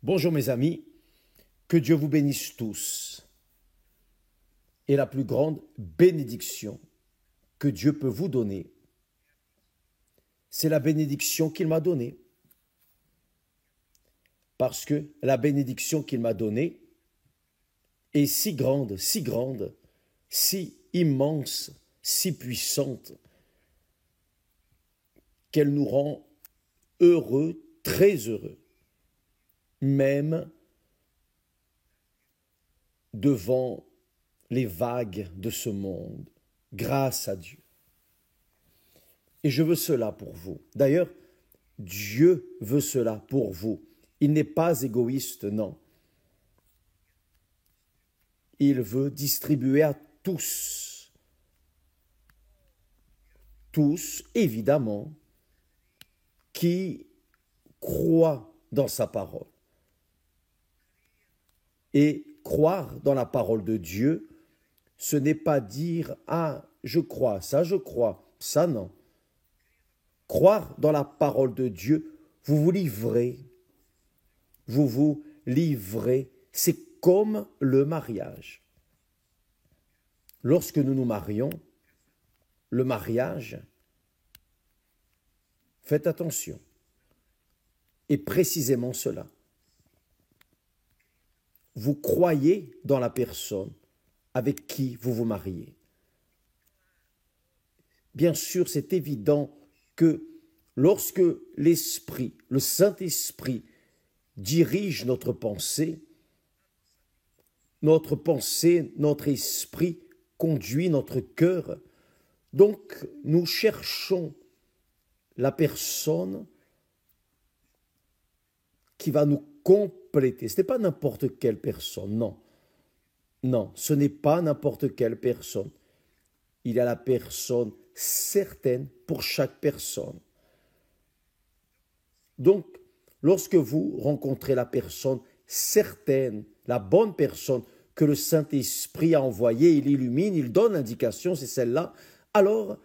Bonjour mes amis, que Dieu vous bénisse tous. Et la plus grande bénédiction que Dieu peut vous donner, c'est la bénédiction qu'il m'a donnée. Parce que la bénédiction qu'il m'a donnée est si grande, si immense, si puissante, qu'elle nous rend heureux, très heureux, même devant les vagues de ce monde, grâce à Dieu. Et je veux cela pour vous. D'ailleurs, Dieu veut cela pour vous. Il n'est pas égoïste, non. Il veut distribuer à tous. Tous, évidemment, qui croient dans sa parole. Et croire dans la parole de Dieu, ce n'est pas dire « Ah, je crois, ça non ». Croire dans la parole de Dieu, vous vous livrez. Vous vous livrez. C'est comme le mariage. Lorsque nous nous marions, le mariage, faites attention, est précisément cela. Vous croyez dans la personne avec qui vous vous mariez. Bien sûr, c'est évident que lorsque l'Esprit, le Saint-Esprit, dirige notre pensée, notre esprit conduit notre cœur. Donc, nous cherchons la personne qui va nous compléter. Ce n'est pas n'importe quelle personne, non. Non, ce n'est pas n'importe quelle personne. Il y a la personne certaine pour chaque personne. Donc, lorsque vous rencontrez la personne certaine, la bonne personne que le Saint-Esprit a envoyée, il illumine, il donne l'indication, c'est celle-là, alors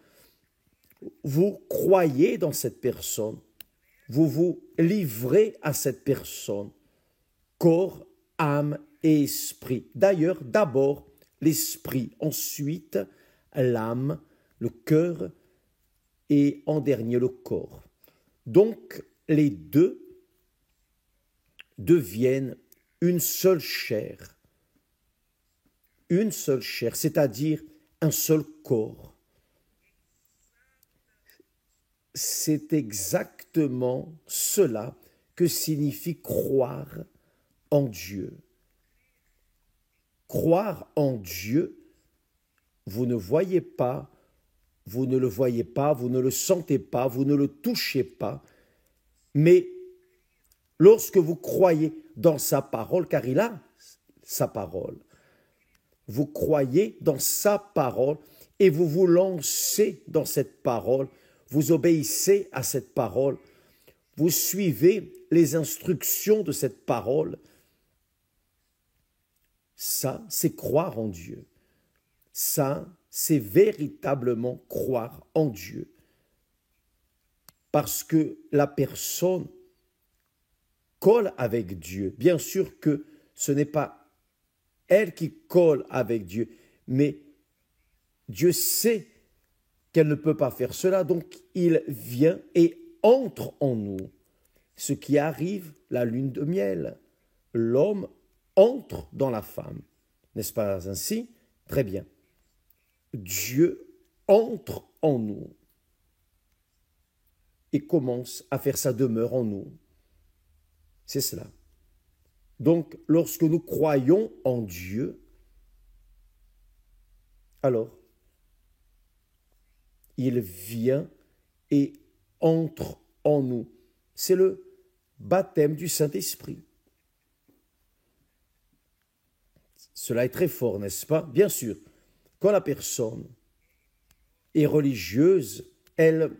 vous croyez dans cette personne, vous vous livrez à cette personne, corps, âme et esprit. D'ailleurs, d'abord l'esprit, ensuite l'âme, le cœur et en dernier le corps. Donc, les deux deviennent une seule chair, c'est-à-dire un seul corps. C'est exactement cela que signifie croire en Dieu. Croire en Dieu, vous ne voyez pas, vous ne le voyez pas, vous ne le sentez pas, vous ne le touchez pas, mais lorsque vous croyez dans sa parole, car il a sa parole, vous croyez dans sa parole et vous vous lancez dans cette parole, vous obéissez à cette parole, vous suivez les instructions de cette parole. Ça, c'est croire en Dieu. Ça, c'est véritablement croire en Dieu. Parce que la personne colle avec Dieu. Bien sûr que ce n'est pas elle qui colle avec Dieu, mais Dieu sait qu'elle ne peut pas faire cela, donc il vient et entre en nous. Ce qui arrive, la lune de miel, l'homme entre dans la femme. N'est-ce pas ainsi? Très bien. Dieu entre en nous et commence à faire sa demeure en nous. C'est cela. Donc, lorsque nous croyons en Dieu, alors, il vient et entre en nous. C'est le baptême du Saint-Esprit. Cela est très fort, n'est-ce pas? Bien sûr, quand la personne est religieuse, elle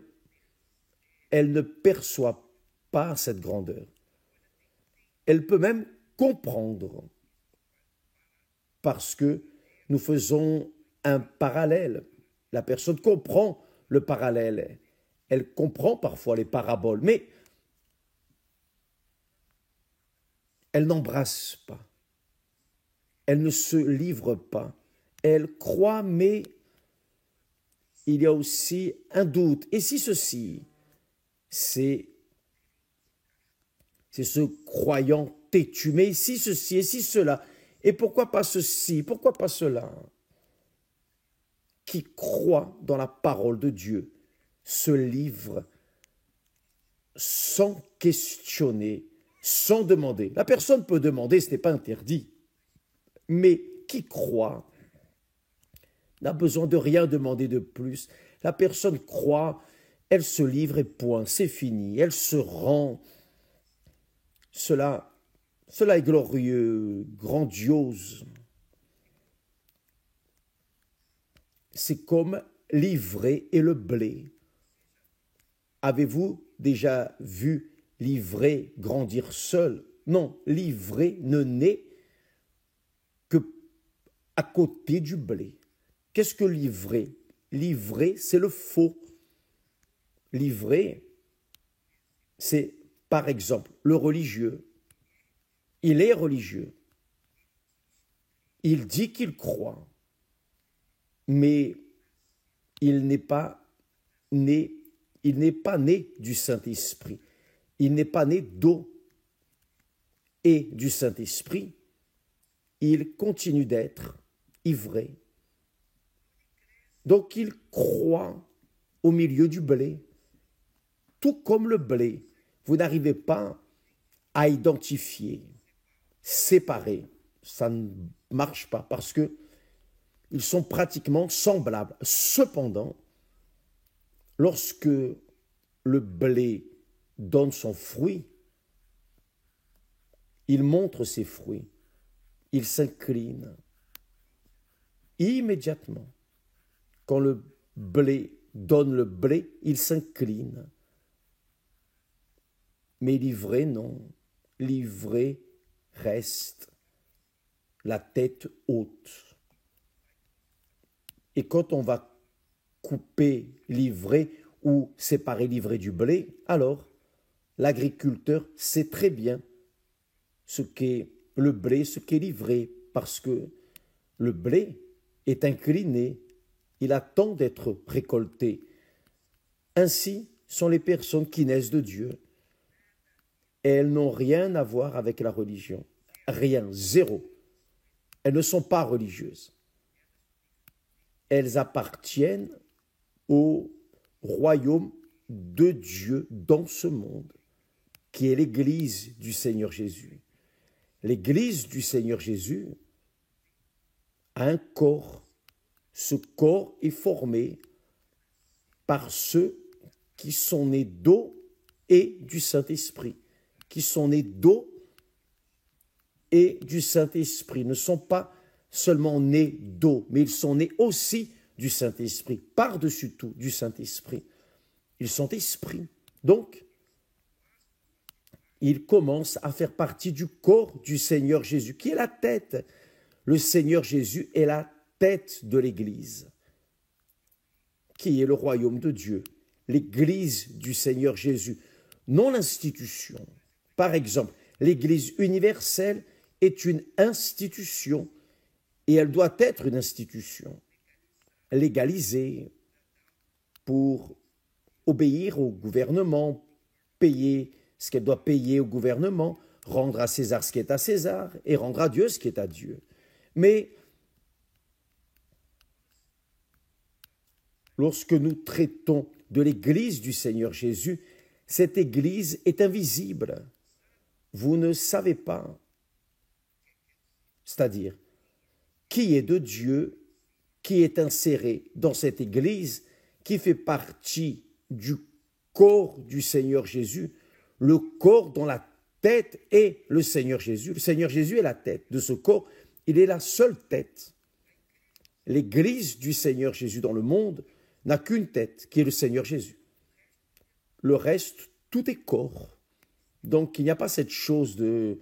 ne perçoit pas cette grandeur. Elle peut même comprendre, parce que nous faisons un parallèle. La personne comprend le parallèle, elle comprend parfois les paraboles, mais elle n'embrasse pas, elle ne se livre pas, elle croit, mais il y a aussi un doute. Et si ceci, c'est ce croyant têtu, mais si ceci, et si cela, et pourquoi pas ceci, pourquoi pas cela, qui croit dans la parole de Dieu, se livre sans questionner, sans demander. La personne peut demander, ce n'est pas interdit, mais qui croit n'a besoin de rien demander de plus. La personne croit, elle se livre et point, c'est fini, elle se rend. Cela est glorieux, grandiose. C'est comme l'ivraie et le blé. Avez-vous déjà vu l'ivraie grandir seul? Non, l'ivraie ne naît que à côté du blé. Qu'est-ce que l'ivraie? L'ivraie, c'est le faux. L'ivraie, c'est par exemple le religieux. Il est religieux. Il dit qu'il croit, mais il n'est pas né du Saint-Esprit. Il n'est pas né d'eau et du Saint-Esprit. Il continue d'être ivraie. Donc il croit au milieu du blé. Tout comme le blé, vous n'arrivez pas à identifier, séparer. Ça ne marche pas parce que ils sont pratiquement semblables. Cependant, lorsque le blé donne son fruit, il montre ses fruits, il s'incline immédiatement. Quand le blé donne le blé, il s'incline. Mais l'ivraie, non. L'ivraie reste la tête haute. Et quand on va couper l'ivraie ou séparer l'ivraie du blé, alors l'agriculteur sait très bien ce qu'est le blé, ce qu'est l'ivraie, parce que le blé est incliné, il attend d'être récolté. Ainsi sont les personnes qui naissent de Dieu. Elles n'ont rien à voir avec la religion. Rien, zéro. Elles ne sont pas religieuses. Elles appartiennent au royaume de Dieu dans ce monde, qui est l'Église du Seigneur Jésus. L'Église du Seigneur Jésus a un corps. Ce corps est formé par ceux qui sont nés d'eau et du Saint-Esprit, qui sont nés d'eau et du Saint-Esprit, ne sont pas seulement nés d'eau, mais ils sont nés aussi du Saint-Esprit, par-dessus tout du Saint-Esprit. Ils sont esprits. Donc, ils commencent à faire partie du corps du Seigneur Jésus, qui est la tête. Le Seigneur Jésus est la tête de l'Église, qui est le royaume de Dieu, l'Église du Seigneur Jésus, non l'institution. Par exemple, l'Église universelle est une institution et elle doit être une institution légalisée pour obéir au gouvernement, payer ce qu'elle doit payer au gouvernement, rendre à César ce qui est à César et rendre à Dieu ce qui est à Dieu. Mais lorsque nous traitons de l'Église du Seigneur Jésus, cette Église est invisible. Vous ne savez pas, c'est-à-dire qui est de Dieu, qui est inséré dans cette Église, qui fait partie du corps du Seigneur Jésus, le corps dont la tête est le Seigneur Jésus. Le Seigneur Jésus est la tête de ce corps, il est la seule tête. L'Église du Seigneur Jésus dans le monde n'a qu'une tête, qui est le Seigneur Jésus. Le reste, tout est corps. Donc, il n'y a pas cette chose de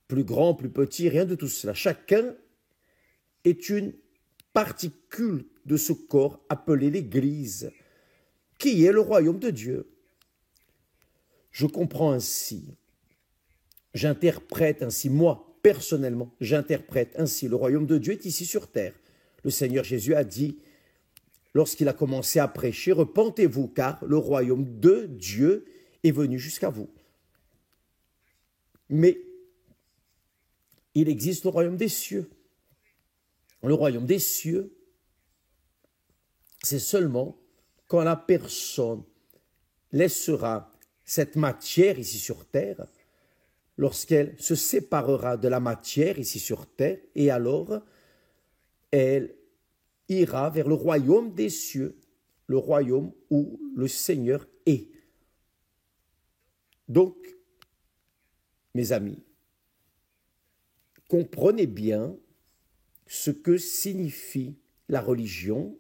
plus grand, plus petit, rien de tout cela. Chacun est une particule de ce corps appelé l'Église, qui est le royaume de Dieu. Je comprends ainsi J'interprète ainsi, moi, personnellement, j'interprète ainsi, le royaume de Dieu est ici sur terre. Le Seigneur Jésus a dit, lorsqu'il a commencé à prêcher, repentez-vous, car le royaume de Dieu est venu jusqu'à vous. Mais il existe le royaume des cieux. Le royaume des cieux, c'est seulement quand la personne laissera cette matière ici sur terre, lorsqu'elle se séparera de la matière ici sur terre, et alors elle ira vers le royaume des cieux, le royaume où le Seigneur est. Donc, mes amis, comprenez bien ce que signifie la religion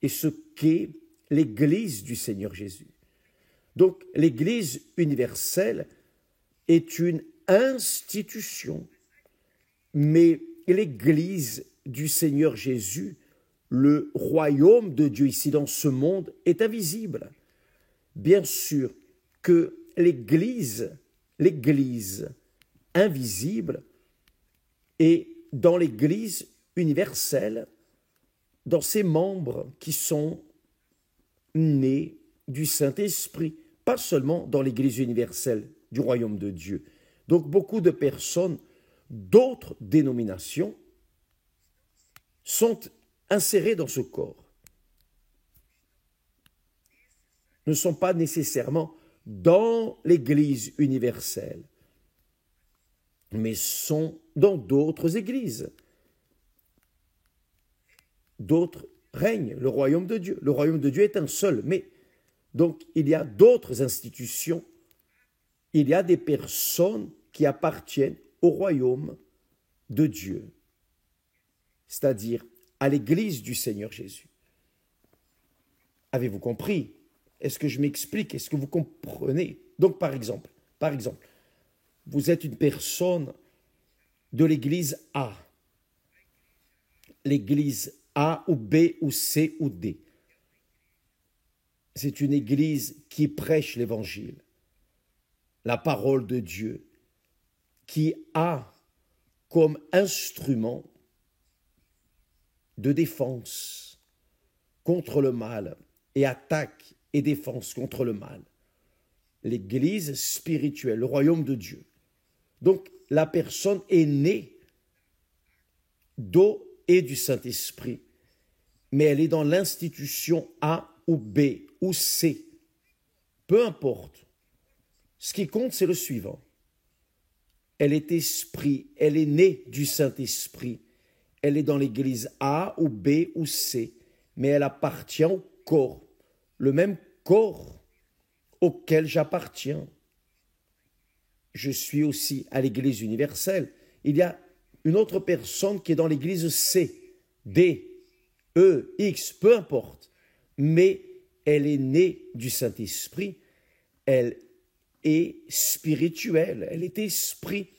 et ce qu'est l'Église du Seigneur Jésus. Donc, l'Église universelle est une institution, mais l'Église du Seigneur Jésus, le royaume de Dieu ici dans ce monde, est invisible. Bien sûr que l'Église invisible est dans l'Église universelle, dans ses membres qui sont nés du Saint-Esprit, pas seulement dans l'Église universelle du royaume de Dieu. Donc beaucoup de personnes d'autres dénominations sont insérées dans ce corps, ne sont pas nécessairement dans l'Église universelle, mais sont dans d'autres églises. D'autres règnent, le royaume de Dieu. Le royaume de Dieu est un seul, mais donc il y a d'autres institutions, il y a des personnes qui appartiennent au royaume de Dieu, c'est-à-dire à l'Église du Seigneur Jésus. Avez-vous compris? Est-ce que je m'explique? Est-ce que vous comprenez? Donc par exemple, vous êtes une personne de l'Église A, l'Église A ou B ou C ou D. C'est une Église qui prêche l'Évangile, la parole de Dieu, qui a comme instrument de défense contre le mal et attaque et défense contre le mal. L'Église spirituelle, le royaume de Dieu. Donc, la personne est née d'eau et du Saint-Esprit, mais elle est dans l'institution A ou B ou C. Peu importe. Ce qui compte, c'est le suivant. Elle est esprit, elle est née du Saint-Esprit. Elle est dans l'église A ou B ou C, mais elle appartient au corps, le même corps auquel j'appartiens. Je suis aussi à l'église universelle. Il y a une autre personne qui est dans l'église C, D, E, X, peu importe, mais elle est née du Saint-Esprit, elle est spirituelle, elle est esprit,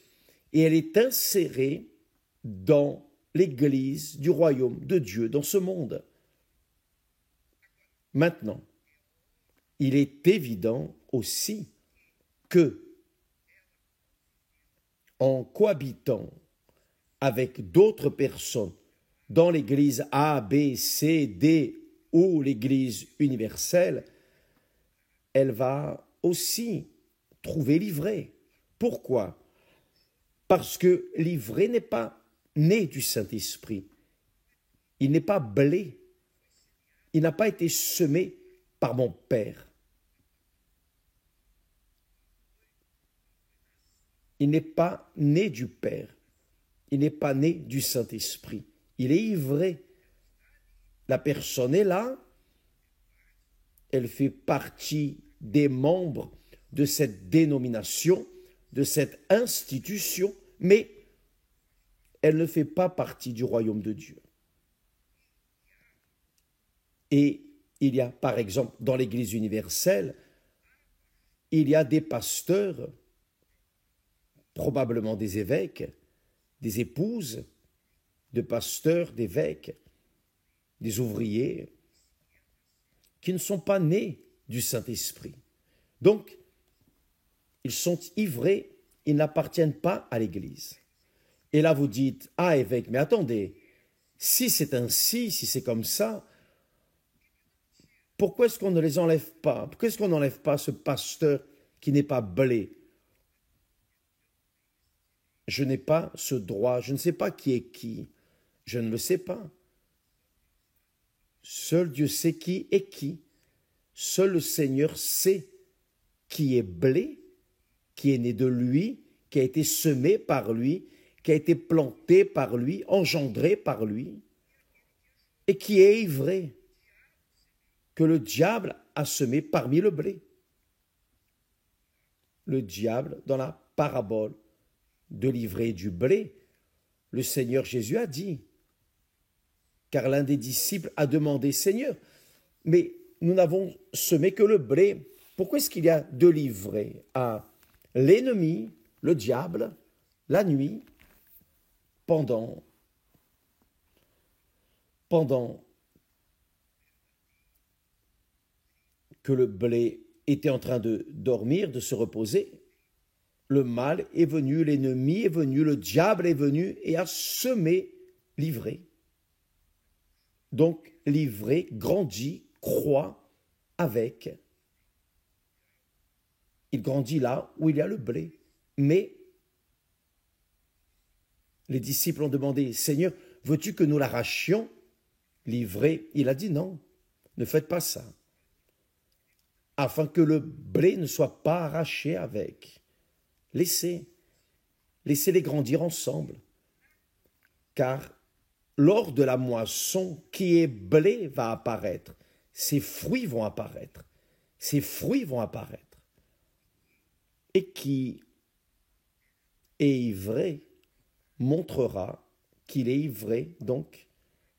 et elle est insérée dans l'Église du royaume de Dieu dans ce monde. Maintenant, il est évident aussi que, en cohabitant avec d'autres personnes dans l'Église A, B, C, D ou l'Église universelle, elle va aussi trouver l'ivraie. Pourquoi? Parce que l'ivraie n'est pas né du Saint-Esprit. Il n'est pas blé. Il n'a pas été semé par mon Père. Il n'est pas né du Père. Il n'est pas né du Saint-Esprit. Il est ivré. La personne est là. Elle fait partie des membres de cette dénomination, de cette institution, mais elle ne fait pas partie du royaume de Dieu. Et il y a, par exemple, dans l'Église universelle, il y a des pasteurs, probablement des évêques, des épouses de pasteurs, d'évêques, des ouvriers, qui ne sont pas nés du Saint-Esprit. Donc, ils sont ivrés, ils n'appartiennent pas à l'Église. Et là, vous dites, ah évêque, mais attendez, si c'est ainsi, si c'est comme ça, pourquoi est-ce qu'on ne les enlève pas? Pourquoi est-ce qu'on n'enlève pas ce pasteur qui n'est pas blé? Je n'ai pas ce droit, je ne sais pas qui est qui, je ne le sais pas. Seul Dieu sait qui est qui. Seul le Seigneur sait qui est blé, qui est né de lui, qui a été semé par lui, qui a été planté par lui, engendré par lui, et qui est ivraie, que le diable a semé parmi le blé. Le diable, dans la parabole de l'ivraie et du blé, le Seigneur Jésus a dit, car l'un des disciples a demandé, Seigneur, mais nous n'avons semé que le blé, pourquoi est-ce qu'il y a de l'ivraie? À l'ennemi, le diable, la nuit, pendant que le blé était en train de dormir, de se reposer, le mal est venu, l'ennemi est venu, le diable est venu et a semé l'ivraie. Donc l'ivraie grandit, croît avec. Il grandit là où il y a le blé. Mais les disciples ont demandé, Seigneur, veux-tu que nous l'arrachions, l'ivraie? Il a dit non, ne faites pas ça, afin que le blé ne soit pas arraché avec. Laissez-les grandir ensemble. Car lors de la moisson, qui est blé va apparaître. Ses fruits vont apparaître. Ses fruits vont apparaître. Et qui est ivraie montrera qu'il est ivraie. Donc,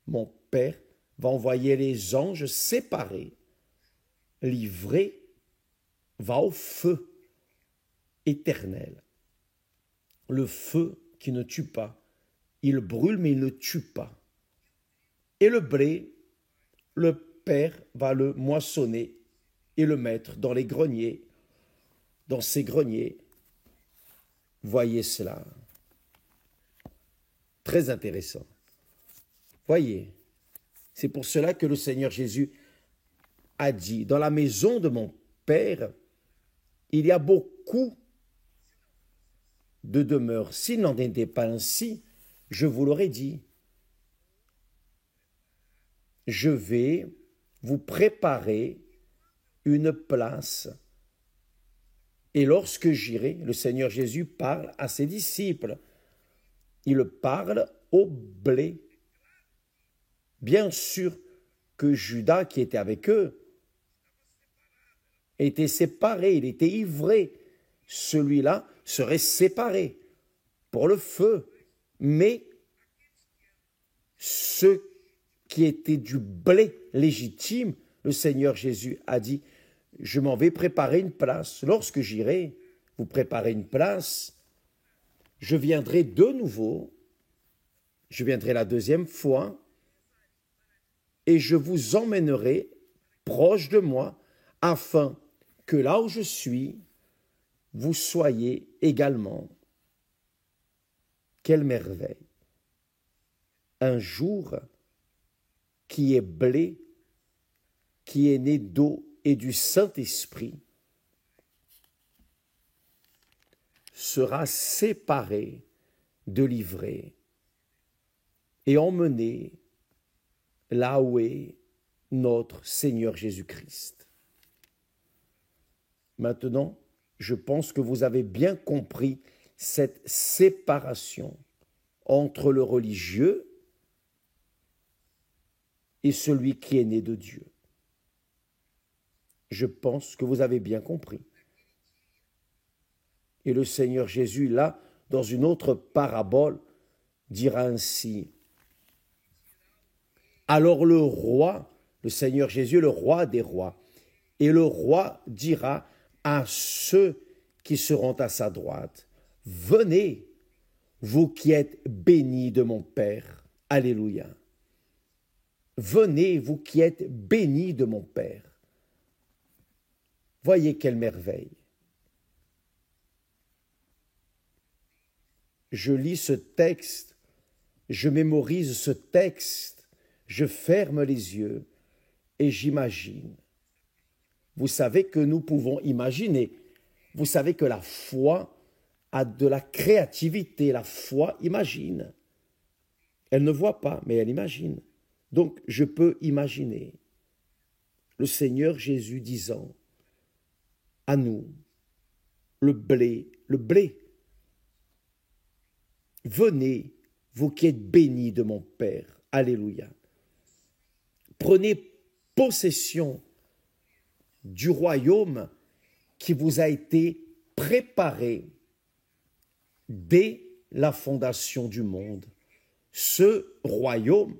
mon Père va envoyer les anges séparés. L'ivraie va au feu éternel. Le feu qui ne tue pas. Il brûle, mais il ne tue pas. Et le blé, le Père va le moissonner et le mettre dans les greniers. Dans ces greniers, voyez cela. Très intéressant. Voyez, c'est pour cela que le Seigneur Jésus a dit, dans la maison de mon Père, il y a beaucoup de demeures. S'il n'en était pas ainsi, je vous l'aurais dit. Je vais vous préparer une place. Et lorsque j'irai, le Seigneur Jésus parle à ses disciples. Il parle au blé. Bien sûr que Judas, qui était avec eux, était séparé, il était ivraie. Celui-là serait séparé pour le feu. Mais ceux qui étaient du blé légitime, le Seigneur Jésus a dit, je m'en vais préparer une place. Lorsque j'irai vous préparer une place, je viendrai de nouveau, je viendrai la deuxième fois, et je vous emmènerai proche de moi, afin que là où je suis, vous soyez également. Quelle merveille! Un jour qui est blé, qui est né d'eau et du Saint-Esprit, sera séparé de l'ivraie et emmené là où est notre Seigneur Jésus-Christ. Maintenant, je pense que vous avez bien compris cette séparation entre le religieux et celui qui est né de Dieu. Je pense que vous avez bien compris. Et le Seigneur Jésus, là, dans une autre parabole, dira ainsi. Alors le roi, le Seigneur Jésus, le roi des rois, et le roi dira à ceux qui seront à sa droite, venez, vous qui êtes bénis de mon Père. Alléluia. Venez, vous qui êtes bénis de mon Père. Voyez quelle merveille. je lis ce texte, je mémorise ce texte, je ferme les yeux et j'imagine. Vous savez que nous pouvons imaginer. Vous savez que la foi a de la créativité. La foi imagine. Elle ne voit pas, mais elle imagine. Donc, je peux imaginer le Seigneur Jésus disant à nous, le blé, venez, vous qui êtes bénis de mon Père. Alléluia. Prenez possession du royaume qui vous a été préparé dès la fondation du monde. Ce royaume,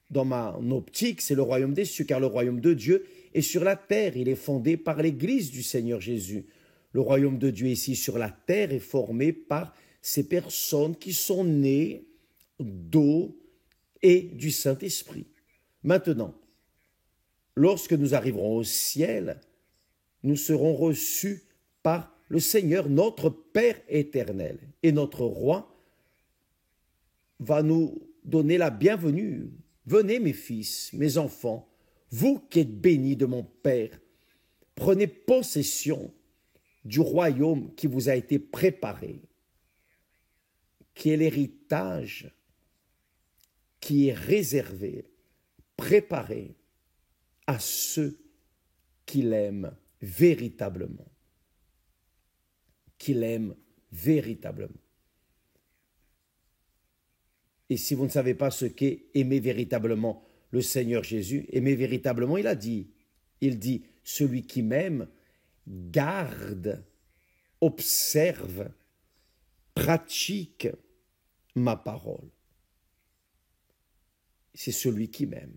dans ma optique, c'est le royaume des cieux, car le royaume de Dieu est sur la terre. Il est fondé par l'Église du Seigneur Jésus. Le royaume de Dieu ici sur la terre est formé par ces personnes qui sont nées d'eau et du Saint-Esprit. Maintenant, lorsque nous arriverons au ciel, nous serons reçus par le Seigneur, notre Père éternel. Et notre Roi va nous donner la bienvenue. Venez mes fils, mes enfants, vous qui êtes bénis de mon Père, prenez possession du royaume qui vous a été préparé, qui est l'héritage qui est réservé, préparé à ceux qui l'aiment véritablement. Qui l'aiment véritablement. Et si vous ne savez pas ce qu'est aimer véritablement le Seigneur Jésus, aimer véritablement, il dit, celui qui m'aime garde, observe, pratique ma parole. C'est celui qui m'aime.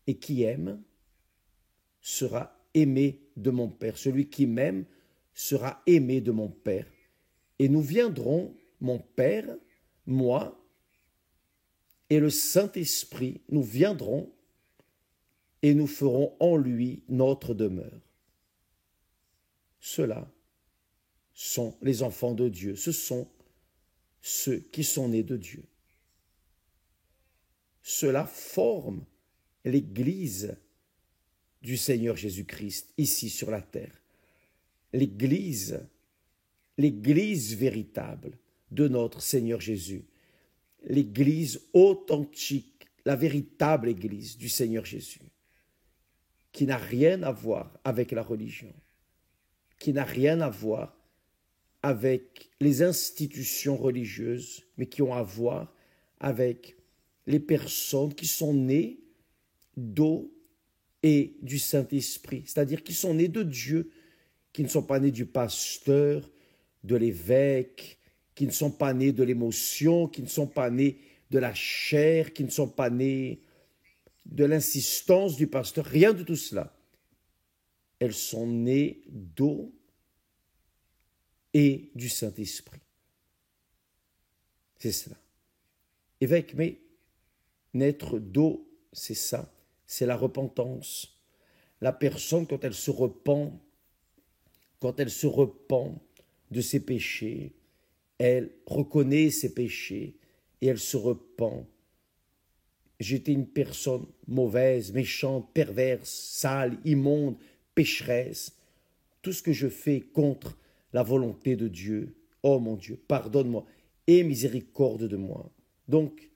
Et qui aime sera aimé de mon Père. Celui qui m'aime sera aimé de mon Père. Et nous viendrons, mon Père, moi et le Saint-Esprit, nous viendrons et nous ferons en lui notre demeure. Ceux-là sont les enfants de Dieu. Ce sont ceux qui sont nés de Dieu. Cela forme l'Église du Seigneur Jésus-Christ ici sur la terre. L'Église véritable de notre Seigneur Jésus. L'Église authentique, la véritable Église du Seigneur Jésus, qui n'a rien à voir avec la religion, qui n'a rien à voir avec les institutions religieuses, mais qui ont à voir avec les personnes qui sont nées d'eau et du Saint-Esprit, c'est-à-dire qui sont nées de Dieu, qui ne sont pas nés du pasteur, de l'évêque, qui ne sont pas nés de l'émotion, qui ne sont pas nés de la chair, qui ne sont pas nés de l'insistance du pasteur, rien de tout cela. Elles sont nées d'eau et du Saint-Esprit. C'est cela. Évêque, mais naître d'eau, c'est ça, c'est la repentance. La personne, quand elle se repent de ses péchés, elle reconnaît ses péchés et elle se repent. J'étais une personne mauvaise, méchante, perverse, sale, immonde, pécheresse. Tout ce que je fais contre la volonté de Dieu. Oh mon Dieu, pardonne-moi et miséricorde de moi. Donc,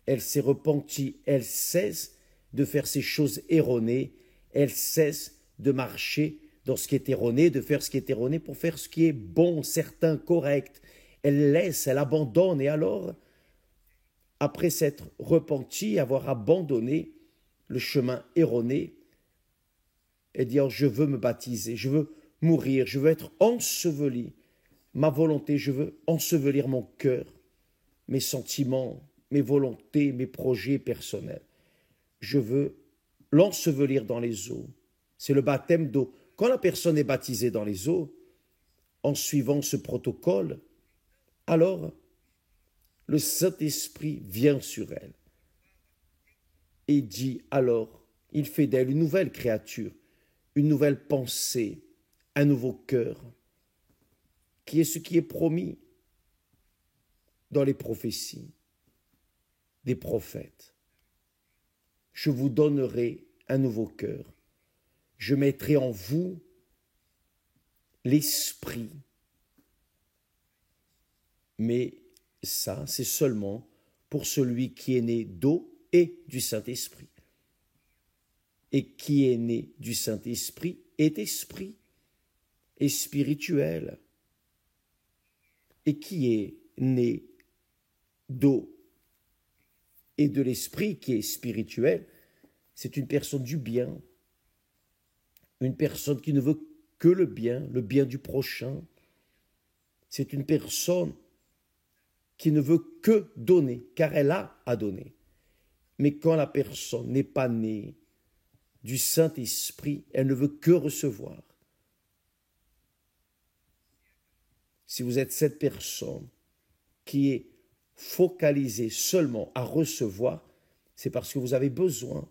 elle s'est repentie, elle cesse de faire ces choses erronées, elle cesse de marcher dans ce qui est erroné, de faire ce qui est erroné pour faire ce qui est bon, certain, correct. Elle laisse, elle abandonne et alors, après s'être repentie, avoir abandonné le chemin erroné, elle dit, oh, je veux me baptiser, je veux mourir, je veux être enseveli. Ma volonté, je veux ensevelir mon cœur, mes sentiments, mes volontés, mes projets personnels. Je veux l'ensevelir dans les eaux. C'est le baptême d'eau. Quand la personne est baptisée dans les eaux, en suivant ce protocole, alors le Saint-Esprit vient sur elle et dit alors, il fait d'elle une nouvelle créature, une nouvelle pensée, un nouveau cœur. qui est ce qui est promis dans les prophéties des prophètes. Je vous donnerai un nouveau cœur. Je mettrai en vous l'esprit. Mais ça, c'est seulement pour celui qui est né d'eau et du Saint-Esprit. Et qui est né du Saint-Esprit est esprit et spirituel. Et qui est né d'eau et de l'esprit qui est spirituel, c'est une personne du bien, une personne qui ne veut que le bien du prochain. C'est une personne qui ne veut que donner, car elle a à donner. Mais quand la personne n'est pas née du Saint-Esprit, elle ne veut que recevoir. Si vous êtes cette personne qui est focalisée seulement à recevoir, c'est parce que vous avez besoin.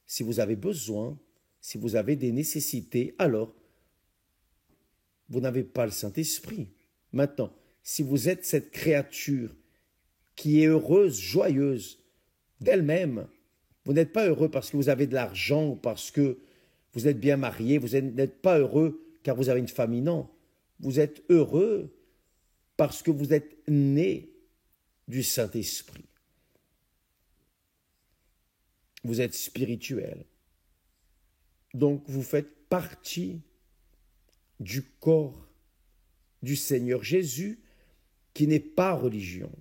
Si vous avez besoin, si vous avez des nécessités, alors vous n'avez pas le Saint-Esprit. Maintenant, si vous êtes cette créature qui est heureuse, joyeuse d'elle-même, vous n'êtes pas heureux parce que vous avez de l'argent ou parce que vous êtes bien marié, vous n'êtes pas heureux car vous avez une famille, non. Vous êtes heureux parce que vous êtes né du Saint-Esprit. Vous êtes spirituel. Donc vous faites partie du corps du Seigneur Jésus qui n'est pas religion.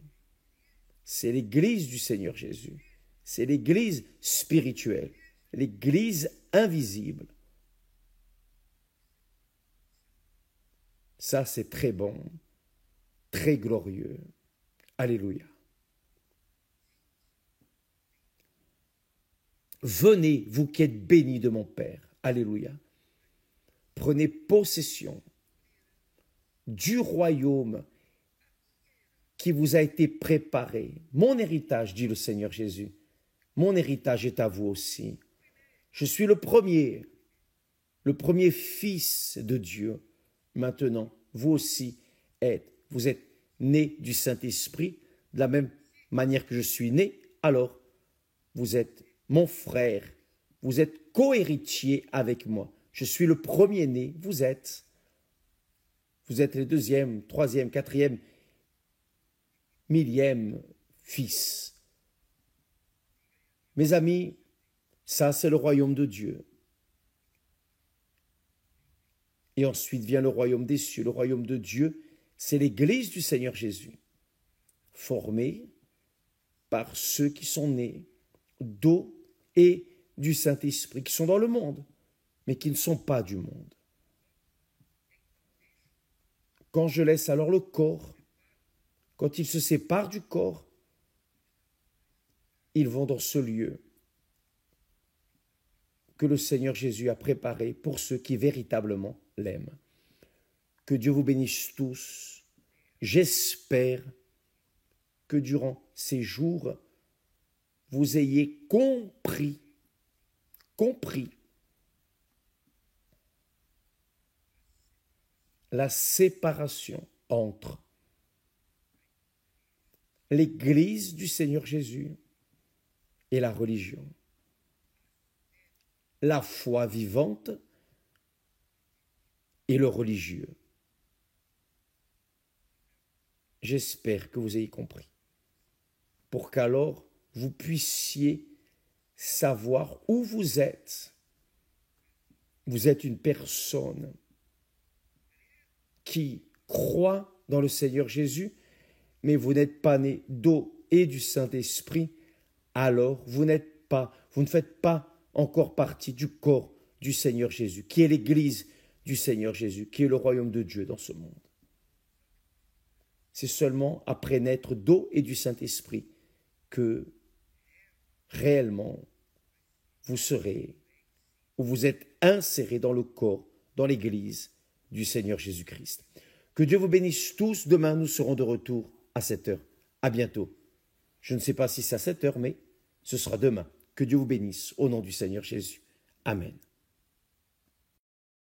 C'est l'Église du Seigneur Jésus. C'est l'Église spirituelle, l'Église invisible. Ça, c'est très bon, très glorieux. Alléluia. Venez, vous qui êtes bénis de mon Père. Alléluia. Prenez possession du royaume qui vous a été préparé. Mon héritage, dit le Seigneur Jésus, mon héritage est à vous aussi. Je suis le premier fils de Dieu. Maintenant, vous aussi vous êtes nés du Saint-Esprit, de la même manière que je suis né, alors vous êtes mon frère, vous êtes co-héritier avec moi. Je suis le premier-né, vous êtes les deuxième, troisième, quatrième, millième fils. Mes amis, ça c'est le royaume de Dieu. Et ensuite vient le royaume des cieux. Le royaume de Dieu, c'est l'Église du Seigneur Jésus, formée par ceux qui sont nés d'eau et du Saint-Esprit, qui sont dans le monde, mais qui ne sont pas du monde. Quand je laisse alors le corps, quand ils se séparent du corps, ils vont dans ce lieu que le Seigneur Jésus a préparé pour ceux qui véritablement l'aiment. Que Dieu vous bénisse tous. J'espère que durant ces jours, vous ayez compris la séparation entre l'Église du Seigneur Jésus et la religion. La foi vivante et le religieux. J'espère que vous ayez compris, pour qu'alors vous puissiez savoir où vous êtes. Vous êtes une personne qui croit dans le Seigneur Jésus, mais vous n'êtes pas né d'eau et du Saint-Esprit, alors vous ne faites pas encore partie du corps du Seigneur Jésus, qui est l'Église du Seigneur Jésus, qui est le royaume de Dieu dans ce monde. C'est seulement après naître d'eau et du Saint-Esprit que réellement vous serez, ou vous êtes insérés dans le corps, dans l'Église du Seigneur Jésus-Christ. Que Dieu vous bénisse tous. Demain, nous serons de retour à 7 heures. À bientôt. Je ne sais pas si c'est à 7 heures, mais ce sera demain. Que Dieu vous bénisse au nom du Seigneur Jésus. Amen.